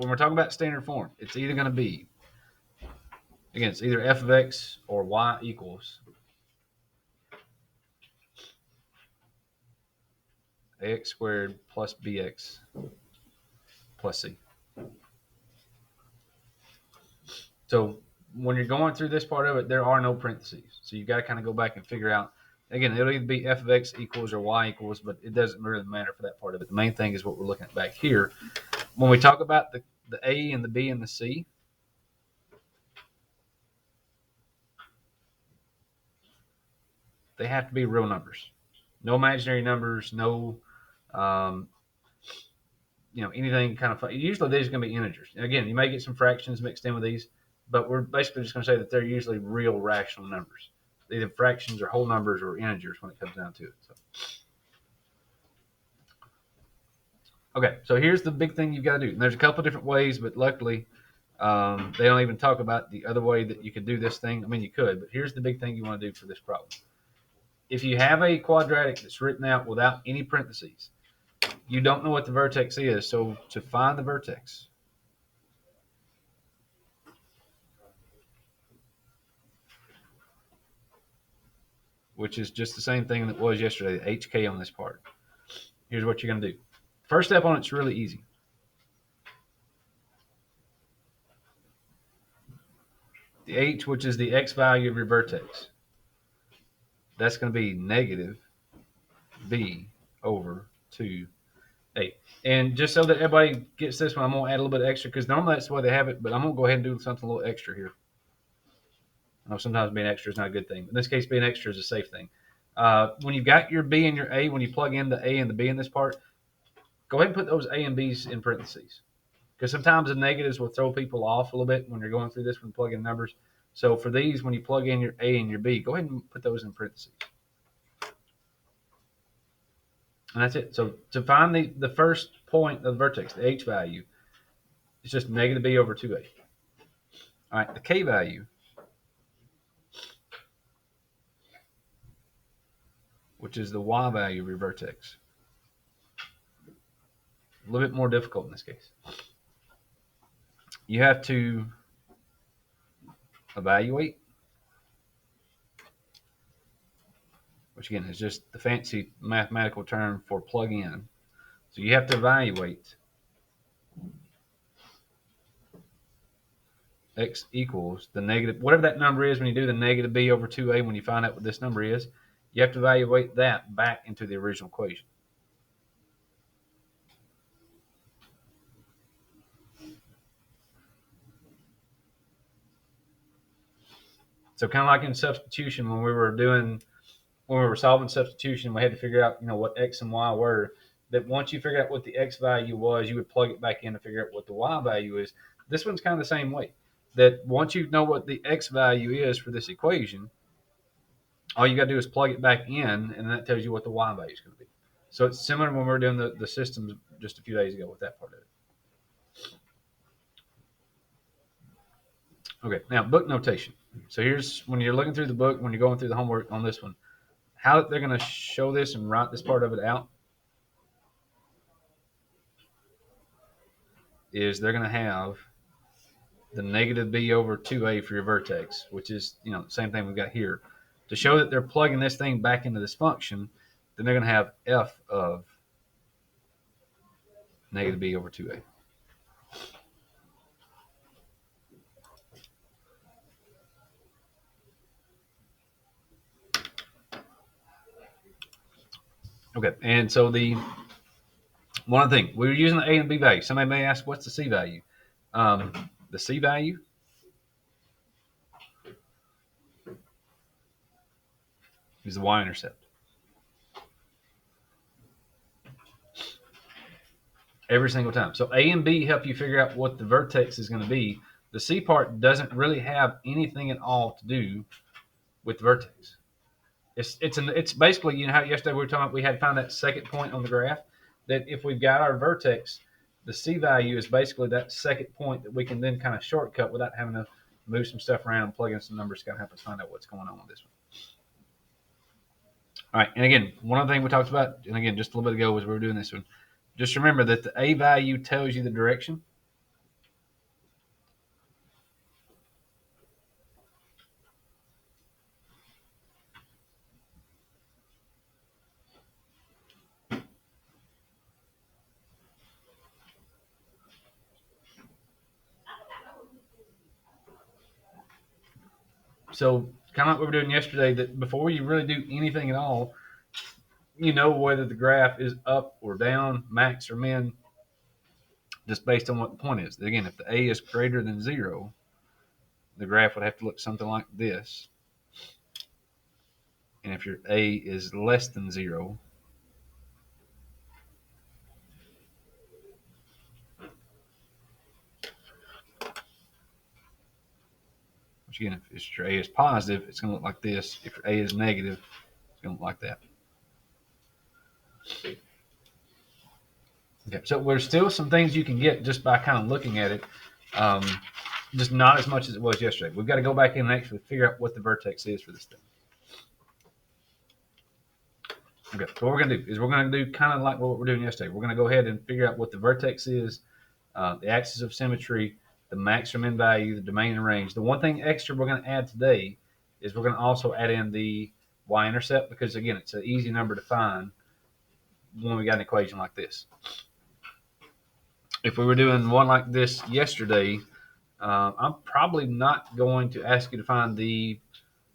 when we're talking about standard form, it's either going to be, again, it's either f of x or y equals ax squared plus bx plus c. So when you're going through this part of it, there are no parentheses. So you got to kind of go back and figure out. Again, it'll either be f of x equals or y equals, but it doesn't really matter for that part of it. The main thing is what we're looking at back here. When we talk about the a and the b and the c, they have to be real numbers. No imaginary numbers, no um, anything kind of. Usually these are going to be integers. And again, you may get some fractions mixed in with these, but we're basically just going to say that they're usually real rational numbers, either fractions or whole numbers or integers when it comes down to it. So. Okay, so here's the big thing you've got to do. And there's a couple different ways, but luckily they don't even talk about the other way that you could do this thing. I mean, you could, but here's the big thing you want to do for this problem. If you have a quadratic that's written out without any parentheses, you don't know what the vertex is. So to find the vertex, which is just the same thing that was yesterday, the HK on this part, here's what you're going to do. First step on it's really easy. The H, which is the X value of your vertex, that's going to be negative B over 2A. And just so that everybody gets this one, I'm going to add a little bit extra because normally that's the way they have it, but I'm going to go ahead and do something a little extra here. I know sometimes being extra is not a good thing. In this case, being extra is a safe thing. When you've got your B and your A, when you plug in the A and the B in this part, go ahead and put those A and B's in parentheses. Because sometimes the negatives will throw people off a little bit when you're going through this when plugging numbers. So for these, when you plug in your A and your B, go ahead and put those in parentheses. And that's it. So to find the first point of the vertex, the H value, it's just negative B over 2A. All right, the K value, which is the Y value of your vertex. A little bit more difficult in this case. You have to evaluate, which again is just the fancy mathematical term for plug in. So you have to evaluate x equals the negative, whatever that number is when you do the negative b over 2a, when you find out what this number is, you have to evaluate that back into the original equation. So kind of like in substitution, when we were solving substitution, we had to figure out, what x and y were. That once you figure out what the x value was, you would plug it back in to figure out what the y value is. This one's kind of the same way. That once you know what the x value is for this equation, all you got to do is plug it back in, and that tells you what the y value is going to be. So it's similar when we were doing the systems just a few days ago with that part of it. Okay, now book notation. So here's when you're looking through the book, when you're going through the homework on this one, how they're going to show this and write this part of it out is they're going to have the negative b over 2a for your vertex, which is, the same thing we've got here. To show that they're plugging this thing back into this function, then they're going to have f of negative b over 2a. Okay, and so one other thing, we were using the a and b value. Somebody may ask, what's the c value? The c value is the y-intercept. Every single time. So A and B help you figure out what the vertex is going to be. The C part doesn't really have anything at all to do with the vertex. It's basically, how yesterday we were talking about, we had to find that second point on the graph. That if we've got our vertex, the C value is basically that second point that we can then kind of shortcut without having to move some stuff around and plug in some numbers to kind of help us find out what's going on with this one. All right, and again, one other thing we talked about, and again, just a little bit ago as we were doing this one, just remember that the A value tells you the direction. So kind of like we were doing yesterday, that before you really do anything at all, you know whether the graph is up or down, max or min, just based on what the point is. Again, if the a is greater than 0, the graph would have to look something like this. And if your a is less than 0, which again, if your a is positive, it's going to look like this. If your a is negative, it's going to look like that. Okay, so there's still some things you can get just by kind of looking at it. Um, just not as much as it was yesterday. We've got to go back in and actually figure out what the vertex is for this thing. Okay, so what we're going to do is we're going to do kind of like what we're doing yesterday. We're going to go ahead and figure out what the vertex is, the axis of symmetry, the max or min value, the domain and range. The one thing extra we're going to add today is we're going to also add in the y-intercept because, again, it's an easy number to find when we got an equation like this. If we were doing one like this yesterday, I'm probably not going to ask you to find the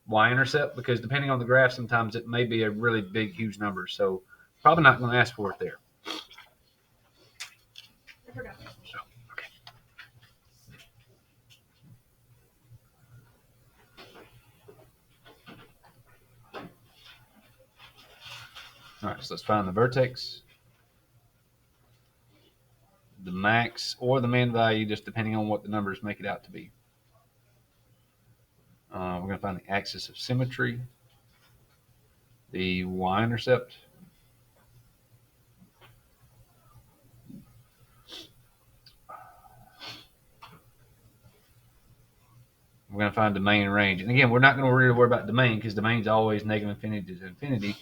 y-intercept because depending on the graph, sometimes it may be a really big, huge number. So probably not going to ask for it there. I forgot. So, okay. All right, so let's find the vertex, the max or the min value, just depending on what the numbers make it out to be. We're going to find the axis of symmetry, the y-intercept, we're going to find domain and range. And again, we're not going to really worry about domain because domain is always negative infinity to infinity.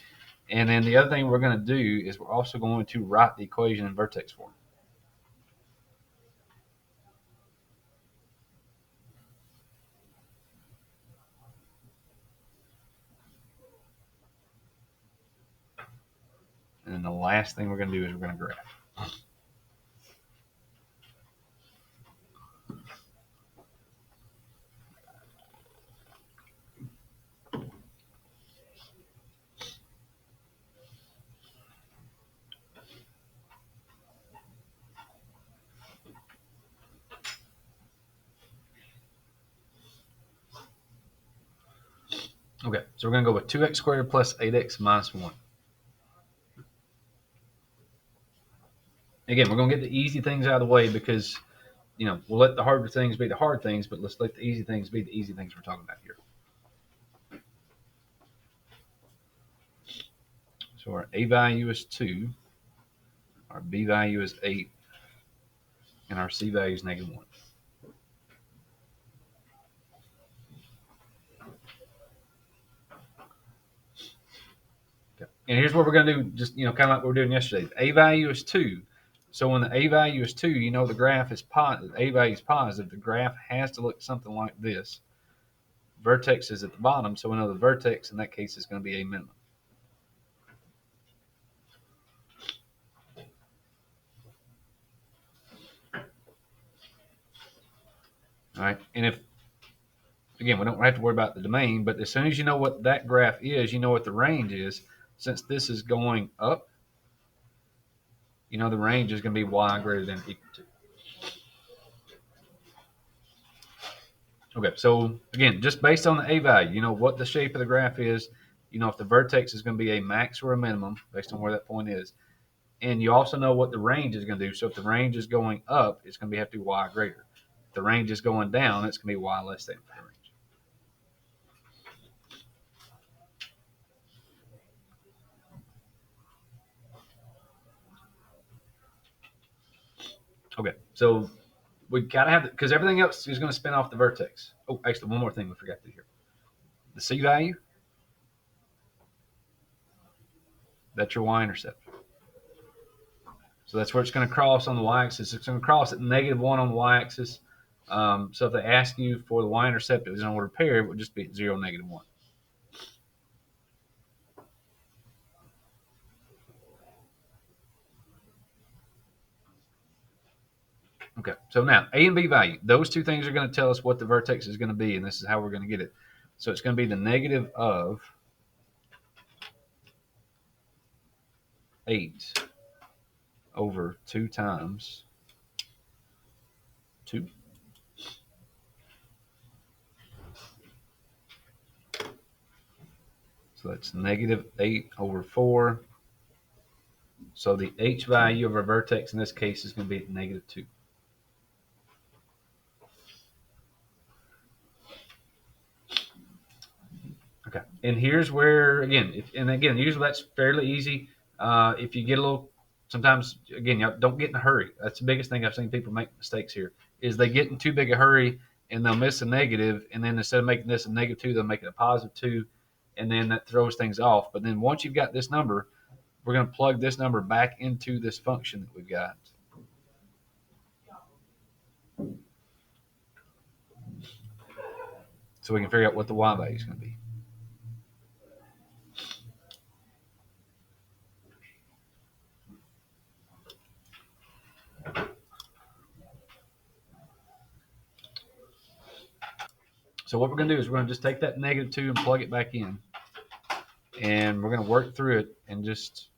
And then the other thing we're going to do is we're also going to write the equation in vertex form. And then the last thing we're going to do is we're going to graph. Okay, so we're going to go with 2x squared plus 8x minus 1. Again, we're going to get the easy things out of the way because, we'll let the harder things be the hard things, but let's let the easy things be the easy things we're talking about here. So our a value is 2, our b value is 8, and our c value is negative 1. Okay. And here's what we're going to do, just kind of like we were doing yesterday. The a value is 2. So when the a value is 2, the graph is positive. A value is positive. The graph has to look something like this. Vertex is at the bottom, so we know the vertex in that case is going to be a minimum. All right, and again, we don't have to worry about the domain, but as soon as you know what that graph is, you know what the range is. Since this is going up, the range is going to be y greater than or equal to. Okay, so again, just based on the a value, what the shape of the graph is, if the vertex is going to be a max or a minimum based on where that point is, and you also know what the range is going to do. So if the range is going up, it's going to have to be y greater. If the range is going down, it's going to be y less than for the range. Okay, so we gotta have because everything else is going to spin off the vertex. Oh, actually, one more thing we forgot to do here: the c value. That's your y-intercept. So that's where it's going to cross on the y-axis. It's going to cross at -1 on the y-axis. So if they ask you for the y-intercept, it was in order to pair, it would just be at 0, -1. Okay, so now a and b value, those two things are going to tell us what the vertex is going to be, and this is how we're going to get it. So it's going to be the negative of 8 over 2 times 2. So that's negative 8 over 4. So the h value of our vertex in this case is going to be negative 2. Okay. And here's where, again, usually that's fairly easy. If you get a little, sometimes, again, you don't get in a hurry. That's the biggest thing I've seen people make mistakes here, is they get in too big a hurry and they'll miss a negative. And then instead of making this a negative 2, they'll make it a positive 2. And then that throws things off. But then once you've got this number, we're going to plug this number back into this function that we've got. So we can figure out what the y value is going to be. So what we're going to do is we're going to just take that negative 2 and plug it back in. And we're going to work through it and just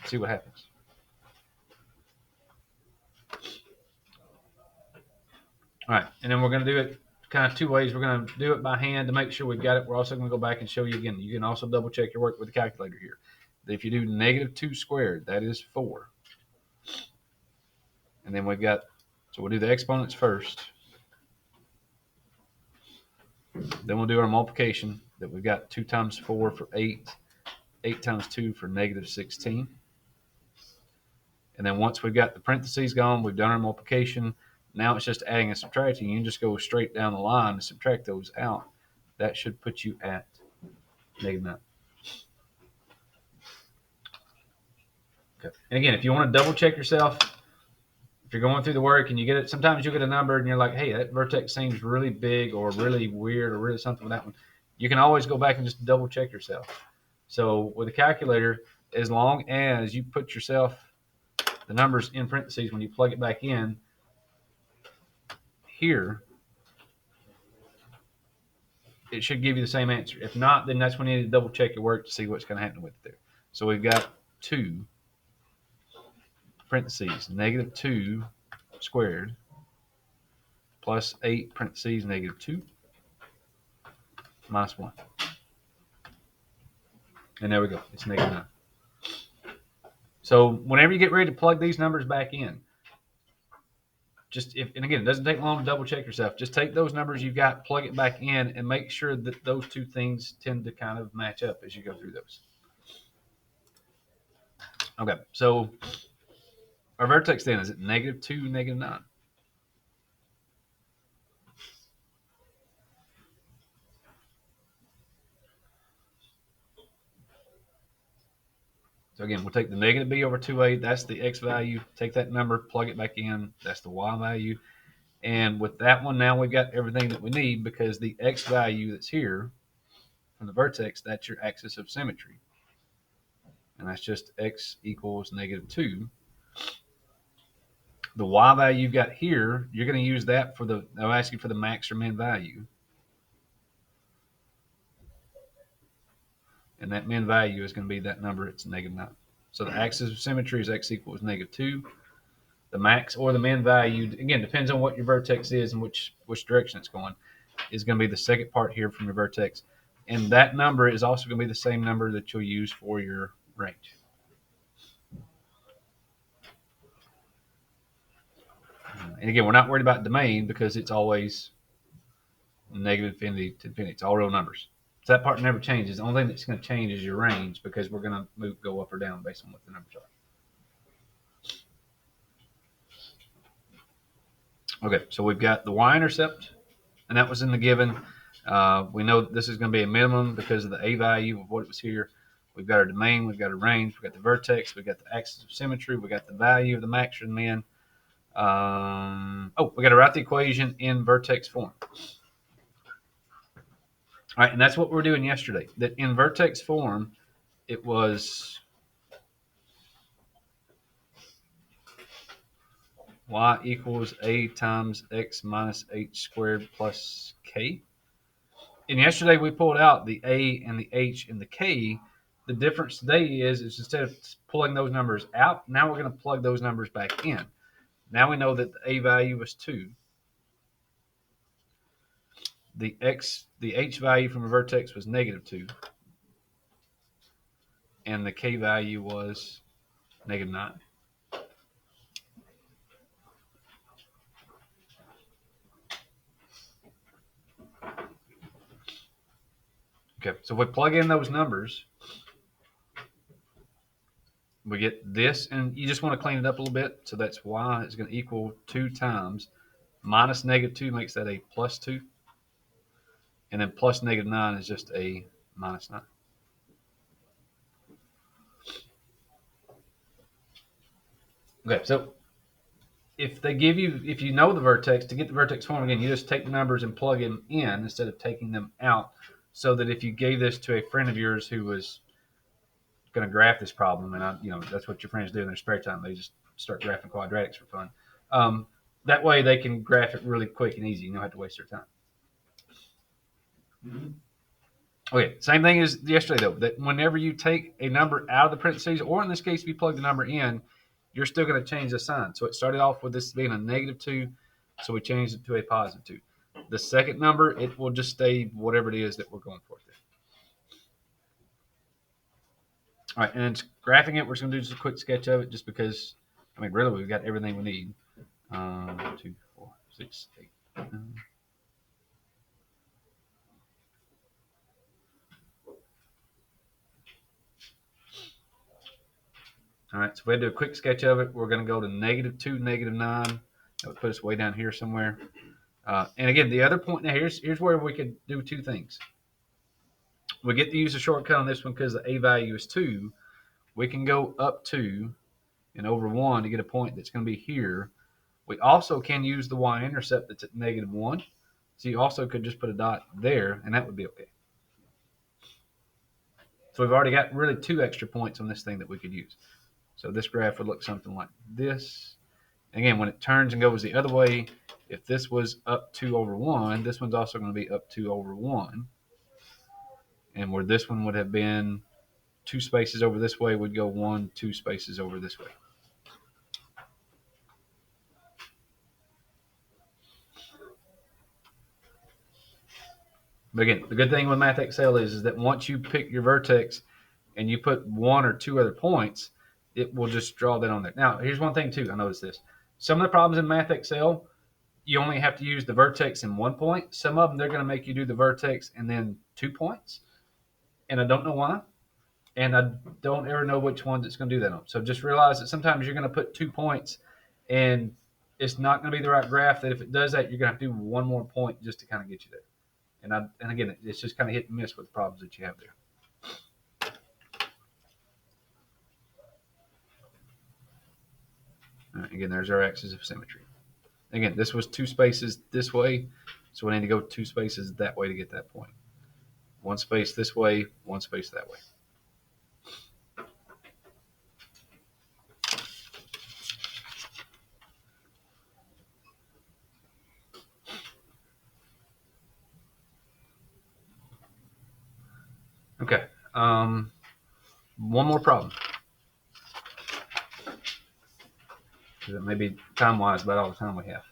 see what happens. All right, and then we're going to do it kind of two ways. We're going to do it by hand to make sure we've got it. We're also going to go back and show you again. You can also double check your work with the calculator here. If you do negative 2 squared, that is 4. And then we've got, so we'll do the exponents first. Then we'll do our multiplication that we've got 2 times 4 for 8, 8 times 2 for negative 16. And then once we've got the parentheses gone, we've done our multiplication. Now it's just adding and subtracting. You can just go straight down the line and subtract those out. That should put you at negative 9. Okay. And again, if you want to double check yourself, if you're going through the work and you get it, sometimes you get a number and you're like, hey, that vertex seems really big or really weird or really something with that one. You can always go back and just double check yourself. So with a calculator, as long as you put yourself the numbers in parentheses when you plug it back in here, it should give you the same answer. If not, then that's when you need to double check your work to see what's going to happen with it there. So we've got 2 parentheses negative 2 squared plus 8 parentheses negative 2 minus 1. And there we go. It's negative 9. So whenever you get ready to plug these numbers back in, and again, it doesn't take long to double check yourself. Just take those numbers you've got, plug it back in, and make sure that those two things tend to kind of match up as you go through those. Okay, so our vertex then is at negative 2, negative 9. So again, we'll take the negative b over 2a. That's the x value. Take that number, plug it back in. That's the y value. And with that one, now we've got everything that we need because the x value that's here from the vertex, that's your axis of symmetry. And that's just x equals negative 2. The y value you've got here, you're going to use that for I'll ask you for the max or min value. And that min value is going to be that number, it's negative 9. So the axis of symmetry is x equals negative 2. The max or the min value, again, depends on what your vertex is and which direction it's going, is going to be the second part here from your vertex. And that number is also going to be the same number that you'll use for your range. And again, we're not worried about domain because it's always negative infinity to infinity. It's all real numbers. So that part never changes. The only thing that's going to change is your range because we're going to go up or down based on what the numbers are. Okay, so we've got the y-intercept, and that was in the given. We know that this is going to be a minimum because of the a value of what was here. We've got our domain, we've got our range, we've got the vertex, we've got the axis of symmetry, we've got the value of the max or the min. We got to write the equation in vertex form. All right, and that's what we were doing yesterday. That in vertex form, it was y equals a times x minus h squared plus k. And yesterday we pulled out the A and the H and the K. The difference today is instead of pulling those numbers out, now we're going to plug those numbers back in. Now we know that the A value was 2. The H value from a vertex was -2. And the K value was -9. Okay, so if we plug in those numbers, we get this, and you just want to clean it up a little bit. So that's y is going to equal 2 times minus -2 makes that a +2. And then plus -9 is just a -9. Okay, so if they give you, if you know the vertex, to get the vertex form again, you just take the numbers and plug them in instead of taking them out. So that if you gave this to a friend of yours who was going to graph this problem, and that's what your friends do in their spare time, they just start graphing quadratics for fun. That way they can graph it really quick and easy. You don't have to waste their time. Mm-hmm. Okay, same thing as yesterday though. That whenever you take a number out of the parentheses, or in this case, if you plug the number in, you're still going to change the sign. So it started off with this being a -2, so we changed it to a +2. The second number, it will just stay whatever it is that we're going for. All right, and graphing it, we're just going to do just a quick sketch of it, just because, I mean, really, we've got everything we need. 2, 4, 6, 8, 9. All right, so if we do a quick sketch of it, we're going to go to -2, -9. That would put us way down here somewhere. And again, the other point now, here's where we could do two things. We get to use a shortcut on this one because the A value is 2. We can go up 2 and over 1 to get a point that's going to be here. We also can use the y-intercept that's at -1. So you also could just put a dot there, and that would be okay. So we've already got really 2 extra points on this thing that we could use. So this graph would look something like this. Again, when it turns and goes the other way, if this was up 2 over 1, this one's also going to be up 2 over 1. And where this one would have been 2 spaces over this way, would go 1, 2 spaces over this way. But again, the good thing with Math Excel is that once you pick your vertex and you put 1 or 2 other points, it will just draw that on there. Now, here's one thing too. I noticed this. Some of the problems in Math Excel, you only have to use the vertex in 1 point. Some of them, they're going to make you do the vertex and then 2 points. And I don't know why. And I don't ever know which ones it's going to do that on. So just realize that sometimes you're going to put 2 points and it's not going to be the right graph. That if it does that, you're going to have to do 1 more point just to kind of get you there. And again, it's just kind of hit and miss with the problems that you have there. All right, again, there's our axis of symmetry. Again, this was 2 spaces this way, so we need to go 2 spaces that way to get that point. 1 space this way, 1 space that way. Okay, one more problem. Because it may be time-wise about all the time we have.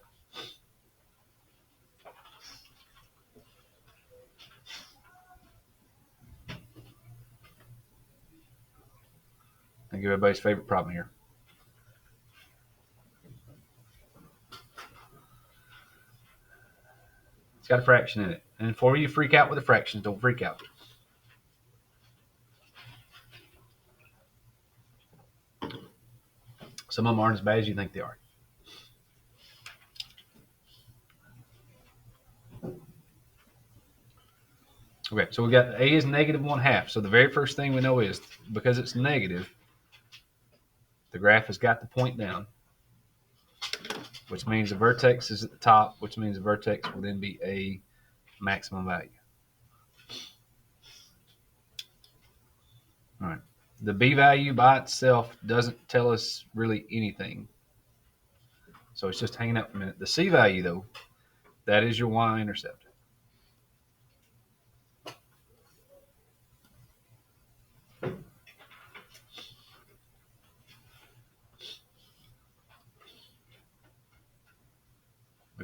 I give everybody's favorite problem here. It's got a fraction in it. And before you freak out with the fractions, don't freak out. Some of them aren't as bad as you think they are. Okay, so we got A is -1/2. So the very first thing we know is because it's negative, the graph has got to point down, which means the vertex is at the top, which means the vertex will then be a maximum value. All right. The B value by itself doesn't tell us really anything. So it's just hanging out for a minute. The C value, though, that is your y-intercept.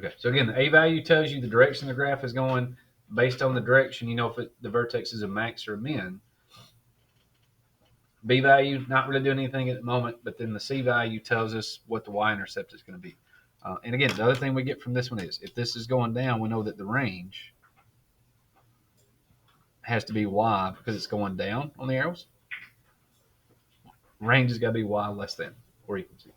Okay, so again, the A value tells you the direction the graph is going. Based on the direction, you know if the vertex is a max or a min. B value, not really doing anything at the moment, but then the C value tells us what the y-intercept is going to be. And again, the other thing we get from this one is if this is going down, we know that the range has to be y because it's going down on the arrows. Range has got to be y less than or equal to.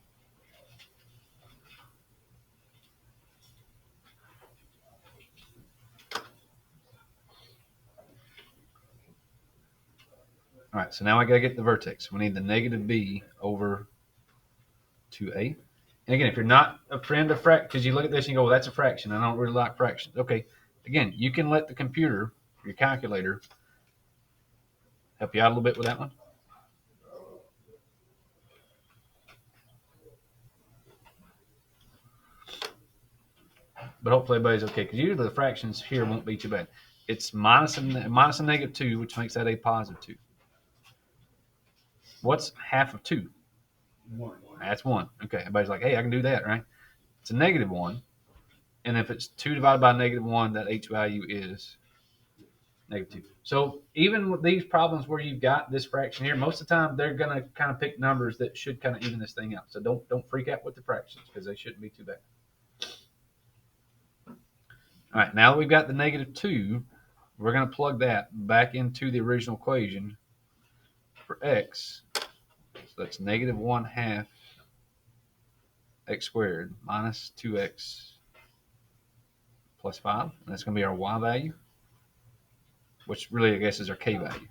All right, so now I got to get the vertex. We need the negative b over 2a. And again, if you're not a friend of fraction, because you look at this and you go, well, that's a fraction. I don't really like fractions. Okay, again, you can let the computer, your calculator, help you out a little bit with that one. But hopefully everybody's okay, because usually the fractions here won't be too bad. It's minus a negative 2, which makes that a positive 2. What's half of 2? 1. That's 1. Okay, everybody's like, hey, I can do that, right? It's a negative 1. And if it's 2 divided by negative 1, that h value is negative 2. So even with these problems where you've got this fraction here, most of the time they're going to kind of pick numbers that should kind of even this thing out. So don't freak out with the fractions because they shouldn't be too bad. All right, now that we've got the negative 2, we're going to plug that back into the original equation for x. So that's negative 1/2 x squared minus 2x plus 5. And that's going to be our y value, which really, I guess, is our k value.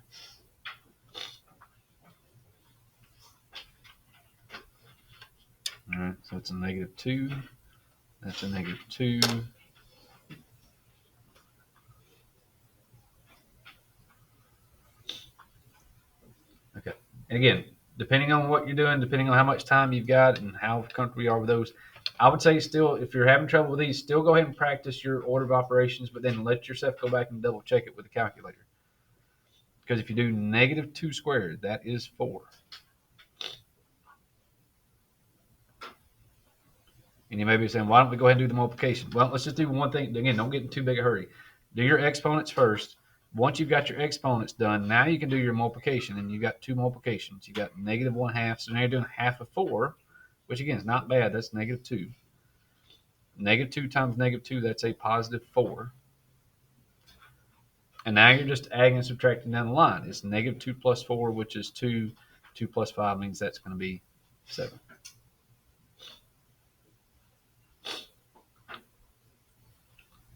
All right, so it's a negative 2. That's a negative 2. Okay. And again, depending on what you're doing, depending on how much time you've got and how comfortable you are with those, I would say still, if you're having trouble with these, still go ahead and practice your order of operations, but then let yourself go back and double check it with the calculator. Because if you do negative 2 squared, that is 4. And you may be saying, why don't we go ahead and do the multiplication? Well, let's just do one thing. Again, don't get in too big a hurry. Do your exponents first. Once you've got your exponents done, now you can do your multiplication. And you've got 2 multiplications. You've got negative 1/2. So now you're doing half of 4, which again is not bad. That's negative 2. Negative 2 times negative 2, that's a positive 4. And now you're just adding and subtracting down the line. It's negative 2 plus 4, which is 2. 2 plus 5 means that's going to be 7.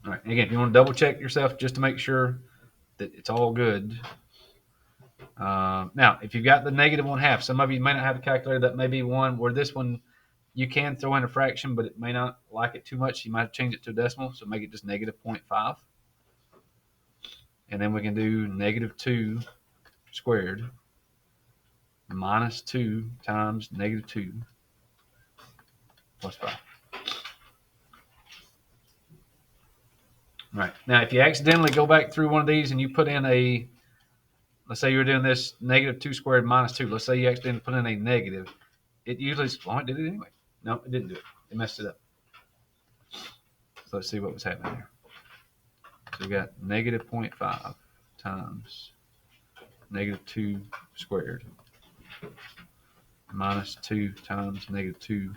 All right. Again, if you want to double check yourself just to make sure that it's all good. Now, if you've got the negative 1/2, some of you may not have a calculator. That may be one where this one you can throw in a fraction, but it may not like it too much. You might change it to a decimal, so make it just negative 0.5. And then we can do negative 2 squared minus 2 times negative 2 plus 5. All right. Now, if you accidentally go back through one of these and you put in a, let's say you're doing this negative 2 squared minus 2. Let's say you accidentally put in a negative. It usually, well, it did it anyway. No, it didn't do it. It messed it up. So let's see what was happening here. So we got negative 0.5 times negative 2 squared minus 2 times negative 2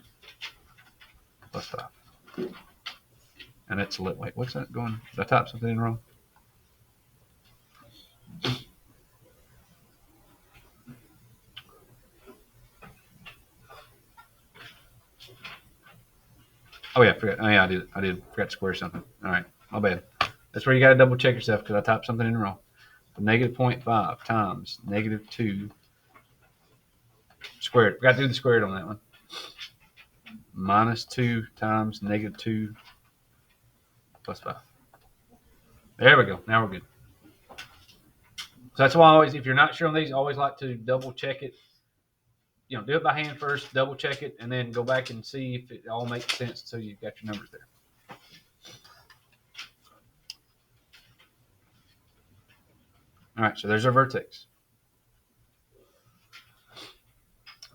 plus 5. And that's lit. Wait, what's that going? Did I type something in wrong? Oh yeah, I forgot. Oh yeah, I did. Forgot to square something. All right, my bad. That's where you got to double check yourself because I typed something in wrong. So negative 0.5 times negative 2 squared. Forgot to do the squared on that one. Minus 2 times negative 2 plus 5. There we go. Now we're good. So that's why I always, if you're not sure on these, I always like to double check it. You know, do it by hand first, double check it, and then go back and see if it all makes sense so you've got your numbers there. All right, so there's our vertex.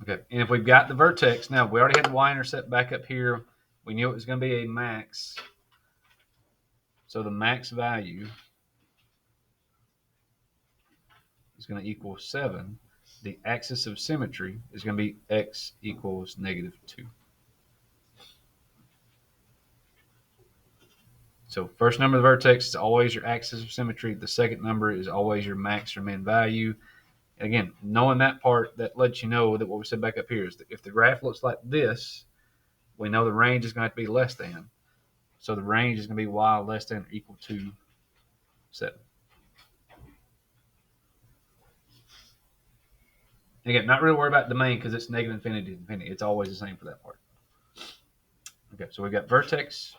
Okay, and if we've got the vertex, now we already had the y-intercept back up here. We knew it was going to be a max So the max value is going to equal 7. The axis of symmetry is going to be x equals -2. So first number of the vertex is always your axis of symmetry. The second number is always your max or min value. And again, knowing that part, that lets you know that what we said back up here is that if the graph looks like this, we know the range is going to have to be less than. So the range is going to be y less than or equal to 7. Again, not really worry about domain because it's negative infinity to infinity. It's always the same for that part. Okay, so we've got vertex.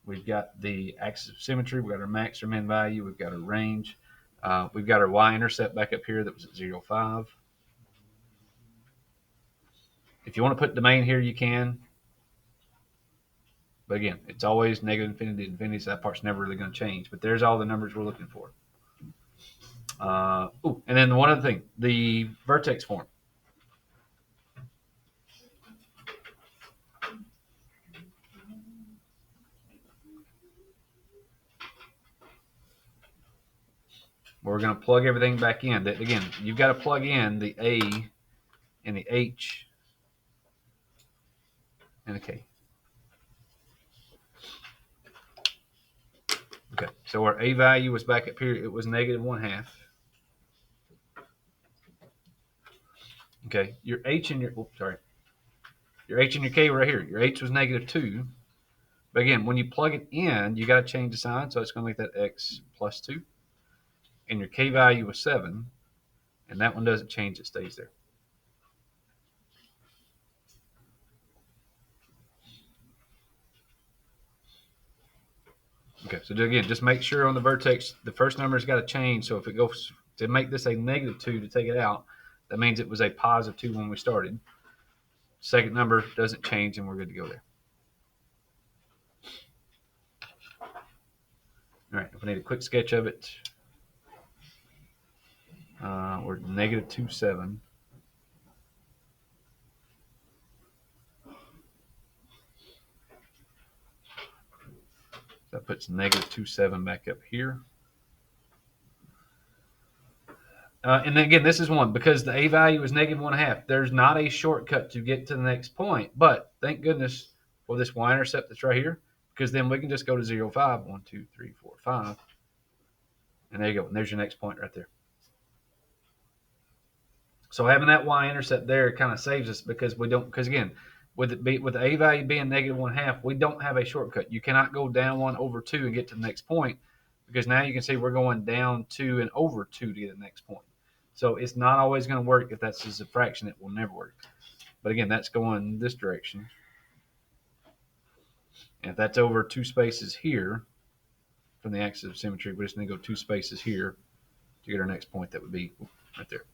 We've got the axis of symmetry. We've got our max or min value. We've got our range. We've got our y-intercept back up here that was at 0, 5. If you want to put domain here, you can. But again, it's always negative infinity to infinity, so that part's never really going to change. But there's all the numbers we're looking for. And then one other thing, the vertex form. We're going to plug everything back in. That again, you've got to plug in the A and the H and the K. Okay, so our A value was back up here. It was -1/2. Okay, your H and your your H and your K right here. Your H was -2. But again, when you plug it in, you got to change the sign, so it's going to make that x plus 2. And your K value was 7, and that one doesn't change; it stays there. Okay, so again, just make sure on the vertex, the first number's got to change. So if it goes to make this a -2 to take it out, that means it was a +2 when we started. Second number doesn't change, and we're good to go there. All right, if we need a quick sketch of it, we're -2, 7. That puts -2, 7 back up here. And then again, this is one because the A value is -1/2. There's not a shortcut to get to the next point, but thank goodness for this y-intercept that's right here, because then we can just go to 0, 5, 1, 2, 3, 4, 5, and there you go. And there's your next point right there. So having that y-intercept there kind of saves us because we don't. Because again, with the A value being -1/2, we don't have a shortcut. You cannot go down 1 over 2 and get to the next point because now you can see we're going down 2 and over 2 to get to the next point. So it's not always going to work if that's just a fraction. It will never work. But again, that's going this direction. And if that's over 2 spaces here from the axis of symmetry, we just need to go 2 spaces here to get our next point. That would be right there.